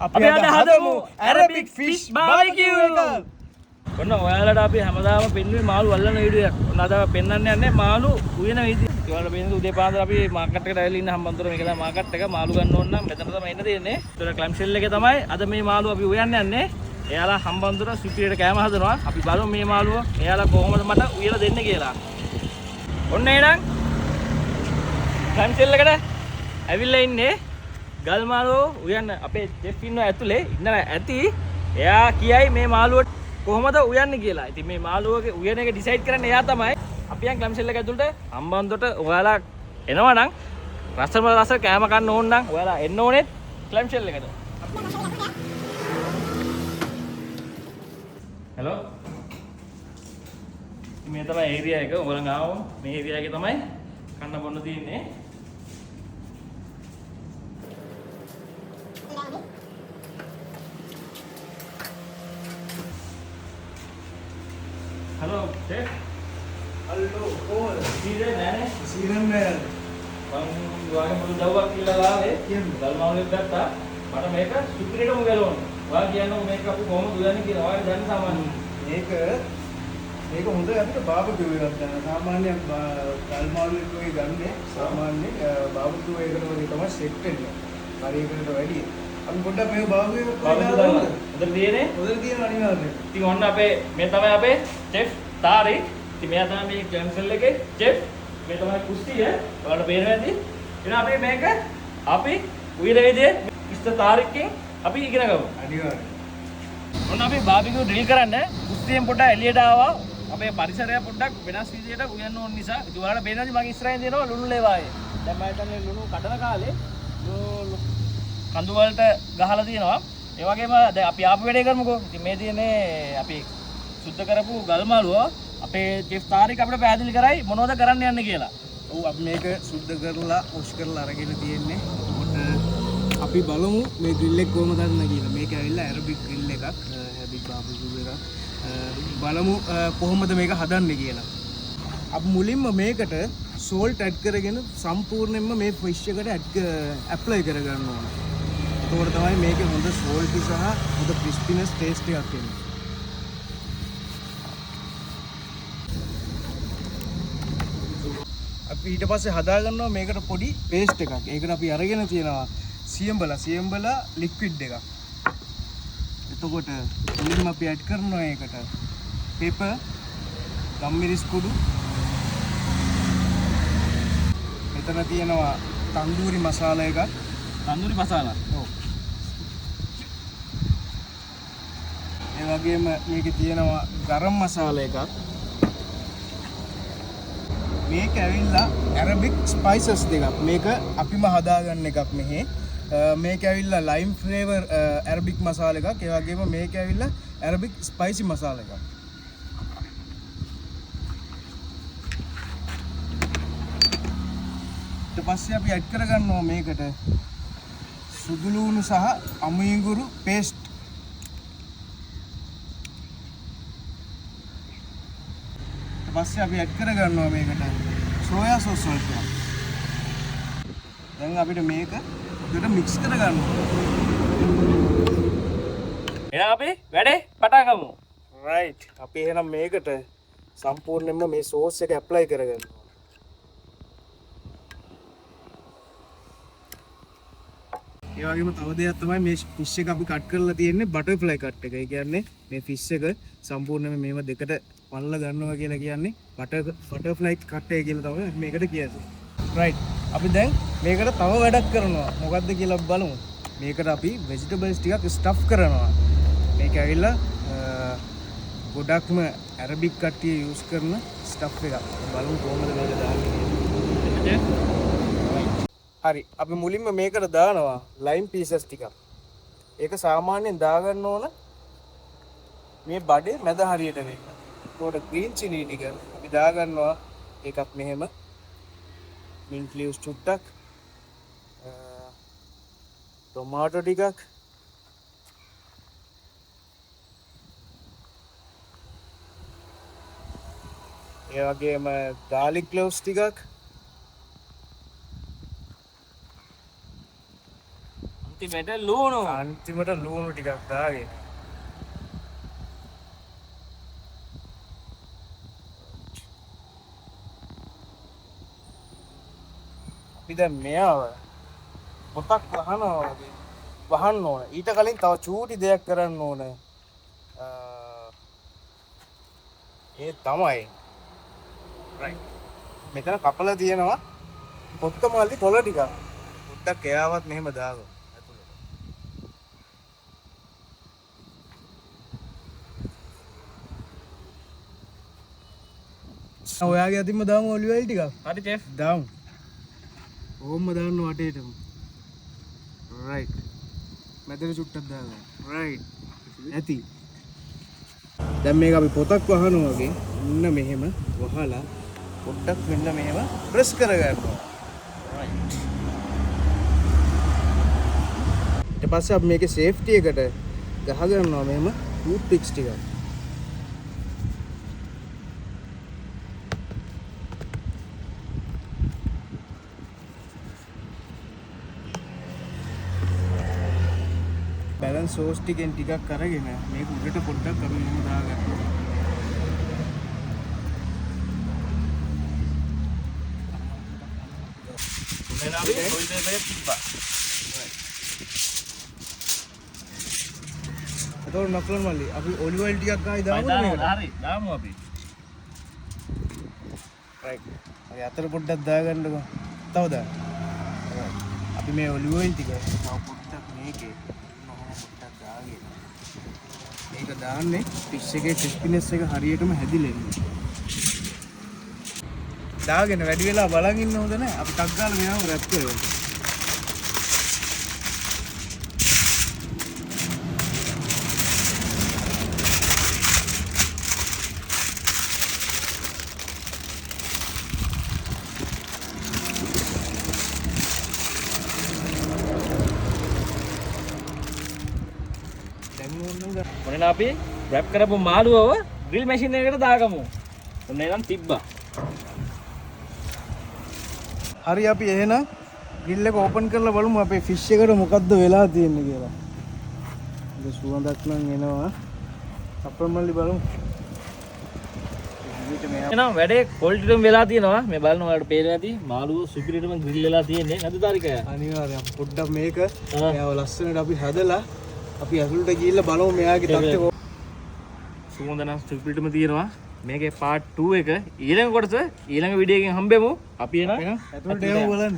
අපි අද හදමු Arabic fish barbecue එක. ඔන්න ඔයාලට අපි හැමදාම පෙන්නුවේ මාළු අල්ලන වීඩියෝ එකක්. ඔන්න අද පෙන්වන්න යන්නේ මාළු උයන විදිය. ඔයාලට පෙන්නේ උදේ පාන්දර අපි මාකට් එකට ඇවිල්ලා ඉන්න හම්බන්තොට මේක තමයි මාකට් එක. මාළු ගන්න ඕන නම් මෙතන තමයි ඉන්න තියෙන්නේ. ඒතර ක්ලම් ෂෙල් එකේ තමයි අද මේ මාළු අපි උයන්න යන්නේ. එයාලා හම්බන්තොට සුපිරියට කෑම හදනවා. අපි බලමු මේ මාළුව එයාලා කොහොමද මට උයලා දෙන්නේ කියලා. ඔන්න එහෙනම් ක්ලම් ෂෙල් එකට ඇවිල්ලා ඉන්නේ ගල් මාළුව උයන්න අපේ චෙෆ් ඉන්නවා ඇතුලේ ඉන්න ඇති. එයා කියයි මේ මාළුවට කොහොමද උයන්නේ කියලා. ඉතින් මේ මාළුවගේ උයන එක ඩිසයිඩ් කරන්නේ එයා තමයි. අපි යන් ක්ලම් ෂෙල් එක ඇතුළට හම්බන්තොට ඔයාලා එනවා නම් රස කෑම කන්න ඕන නම් ඔයාලා එන්න ඕනේ ක්ලම් ෂෙල් එකට. හෙලෝ. මේ තමයි ඒරියා එක. ඔයගොල්ලන් ආවම මේ ඒරියා එකේ තමයි කන්න බොන්න තියෙන්නේ. Hello, Chef. Hello, Paul. Season nane? Season nane. Bang wage mudu dawak කියලා ලාවේ. ගල් මාළුවෙක් ගත්තා. මට මේක සුපිරියටම ගලවන්න. ඔයා කියන්නේ මේක අපි කොහොමද උයන්නේ කියලා. ඔයාලා දන්නේ සාමාන්‍යයෙන්. මේක හොඳ අපිට බාබකියු එකක් ගන්න. සාමාන්‍යයෙන් ගල් මාළුවෙක් වගේ ගන්නේ. සාමාන්‍යයෙන් බාබකියු එකකට වගේ තමයි සෙට් වෙන්නේ. හරියකට වැඩි. අපි පොඩ්ඩක් මේක බාබකියු එකක් දාන්න. හොඳට තියෙන්නේ? හොඳට තියෙන අනිවාර්යයෙන්. ඉතින් ඔන්න අපේ මේ තමයි අපේ chef තාරි. ඉතින් මෙයා තමයි මේ ක්ලම් ෂෙල් එකේ chef. මේ තමයි කුස්තිය. ඔයාලට පේනවා ඇති. එහෙනම් අපි මේක අපි උයන විදිය මිස්ටර් තාරික්ගෙන් අපි ඉගෙන ගමු. අනිවාර්යයෙන්. ඔන්න අපි බාබිකියු ඩ්‍රිල් කරන්න කුස්තියෙන් පොඩ්ඩක් එළියට ආවා. අපේ පරිසරය පොඩ්ඩක් වෙනස් විදියට උයන්න ඕන නිසා ඉතින් ඔයාලට පේනවාද මගේ ඉස්සරහින් තියෙනවා ලුණු ලේවායේ. දැන් මම හිතන්නේ ලුණු කඩන කාලේ කඳු වලට ගහලා තියෙනවා. ඒ වගේම දැන් අපි ආපු වැඩේ කරමුකෝ. ඉතින් මේ තියෙන්නේ අපි සුද්ධ කරපු ගල් මාළුව අපේ චෙෆ් තාරික් අපිට පැහැදිලි කරයි මොනවද කරන්න යන්නේ කියලා. ඔව් අපි මේක සුද්ධ කරලා වොෂ් කරලා අරගෙන තියෙන්නේ. එතකොට අපි බලමු මේ ග්‍රිල් එක කොහොමද හදන්න කියලා. මේක ඇවිල්ලා ඇරබික් ග්‍රිල් එකක්, ඇරබික් බාබකියු එකක්. බලමු කොහොමද මේක හදන්නේ කියලා. අපි මුලින්ම මේකට සෝල්ට් ඇඩ් කරගෙන සම්පූර්ණයෙන්ම මේ ෆිෂ් එකට ඇප්ලයි කරගන්න ඕන. එතකොට තමයි මේකේ හොඳ සෝල්ටි සහ හොඳ ක්‍රිස්පිනස් ටේස්ට් එකක් එන්නේ. අපි ඊට පස්සේ හදා ගන්නවා මේකට පොඩි පේස්ට් එකක්. ඒකට අපි අරගෙන තියෙනවා සියඹලා ලික්විඩ් එකක්. එතකොට මුලින්ම අපි ඇඩ් කරනවා ඒකට පෙපර්, ගම්මිරිස් කුඩු. මෙතන තියෙනවා තන්දූරි මසාලා එකක්. තන්දූරි මසාලා. ඔව්. ඒ වගේම මේකේ තියෙනවා ගරම් මසාලා එකක්. මේක ඇවිල්ලා ඇරබික් ස්පයිසස් දෙකක්. මේක අපිම හදාගන්න එකක් මෙහි. මේක ඇවිල්ලා ලයිම් ෆ්ලේවර් ඇරබික් මසාලා එකක්. ඒ වගේම මේක ඇවිල්ලා ඇරබික් ස්පයිසි මසාලා එකක්. ඊට පස්සේ අපි ඇඩ් කරගන්නවා මේකට සුදු ලුණු සහ අමුයිඟුරු පේස්ට්. ඊට පස්සේ අපි ඇඩ් කරගන්නවා මේකට සෝයා සෝස් වලට. දැන් අපිට මේක උඩට මික්ස් කරගන්න ඕනේ. එහෙනම් අපි වැඩේ පටන් ගමු. රයිට්. අපි එහෙනම් මේකට සම්පූර්ණයෙන්ම මේ සෝස් එක ඇප්ලයි කරගන්නවා. ඒ වගේම තව දෙයක් තමයි මේ ෆිෂ් එක අපි කට් කරලා තියෙන්නේ බටර්ෆ්ලයි කට් එක. ඒ කියන්නේ මේ ෆිෂ් එක සම්පූර්ණයෙන්ම මේව දෙකට වල්ලා ගන්නවා කියලා කියන්නේ බටර්ෆ්ලයි කට් එක කියලා තමයි මේකට කියන්නේ. රයිට්. අපි දැන් මේකට තව වැඩක් කරනවා. මොකද්ද කියලා බලමු. මේකට අපි ভেජිටබල්ස් ටිකක් ස්ටෆ් කරනවා. මේක ඇවිල්ලා ගොඩක්ම ඇරබික් කට්ටිය යූස් කරන ස්ටෆ් එකක්. බලමු කොහොමද මේක දාන්නේ. හරි. අපි මුලින්ම මේකට දානවා ලයිම් පීසස් ටිකක්. ඒක සාමාන්‍යයෙන් දාගන්න ඕන මේ බඩේ මැද හරියට මේක. ඒකට ග්‍රීන් චිලි ටික අපි දාගන්නවා ඒකත් මෙහෙම. මින්ට් ලීව්ස් චුට්ටක්. ටොමාටෝ ටිකක්. ඒ වගේම garlic cloves ටිකක්. අන්තිමට ලුණු ටිකක් දාගෙන අපි දැන් මෙයාව පොතක් වහනවා වගේ වහන්න ඕන. ඊට කලින් තව චූටි දෙයක් කරන්න ඕන. ඒ තමයි රයිට්. මෙතන කපලා තියෙනවා කොත්තමල්ලි පොළ ටිකක්. පොඩ්ඩක් එයාවත් මෙහෙම දාගමු. ඔයාගේ අතින්ම දාමු ඔලිව් ඔයිල් ටිකක්. හරි චෙෆ්. දාමු. ඕම්ම දාන්න වටේටම. රයිට්. මැදට චුට්ටක් දාගමු. රයිට්. ඇති. දැන් මේක අපි පොතක් වහනවා වගේ මෙන්න මෙහෙම වහලා පොඩ්ඩක් මෙන්න මෙහෙම ප්‍රෙස් කරගන්නවා. රයිට්. ඊට පස්සේ අපි මේකේ සේෆ්ටි එකට ගහගන්නවා මෙහෙම ටූත් පික්ස් ටිකක්. බැලන්ස් සෝස් ටිකෙන් ටිකක් අරගෙන මේක උඩට පොඩ්ඩක් අපි මෙහෙම දාගන්නවා. මෙන්න අපි ඔයිල් දෙකක් තිබ්බා. එතකොට නක්ලන් මල්ලි අපි ඔලිව් ඔයිල් ටිකක් ආයි දාමුද මේකට? හරි දාමු අපි. රයිට්. අපි අතර පොඩ්ඩක් දාගන්නකො. තව දාන්න. අපි මේ ඔලිව් ඔයිල් ටික තව පොඩ්ඩක් මේකේ පොඩ්ඩක් දාගෙන මේක දාන්නේ ෆිෂ් එකේ ක්‍රිස්පිනස් එක හරියටම හැදිලා ඉන්නේ. දාගෙන වැඩි වෙලා බලන් ඉන්න හොඳ නැහැ. අපි ටක් ගාලා මෙයාව රැප් කරමු. මොනවා අපි රැප් කරපු මාළුවව ග්‍රිල් මැෂින් එකකට දාගමු. ඔන්න එනම් තිබ්බා. හරි අපි එහෙනම් ග්‍රිල් එක ඕපන් කරලා බලමු අපේ ෆිෂ් එකට මොකද්ද වෙලා තියෙන්නේ කියලා. ඒක සුවඳක් නම් එනවා. අප්පල් මල්ලි බලමු. එහෙනම් වැඩේ ක්වොලිටිටම වෙලා තියෙනවා. මේ බලන්න ඔයාලට පේනවා ඇති මාළුව සුපිරිටම ග්‍රිල් වෙලා තියෙන්නේ. නේද තාරික? අනිවාර්යයෙන් පොඩ්ඩක් මේක මෙයාව ලස්සනට අපි හදලා අපි ඇතුළට ගිහිල්ලා බලමු මෙයාගේ තත්ත්වය. සුවඳ නම් සුපිරිටම තියෙනවා. මේකේ part 2 එක ඊළඟ කොටස ඊළඟ වීඩියෝ එකෙන් හම්බෙමු. අපි එන ඇතුළට යමු බලන්න.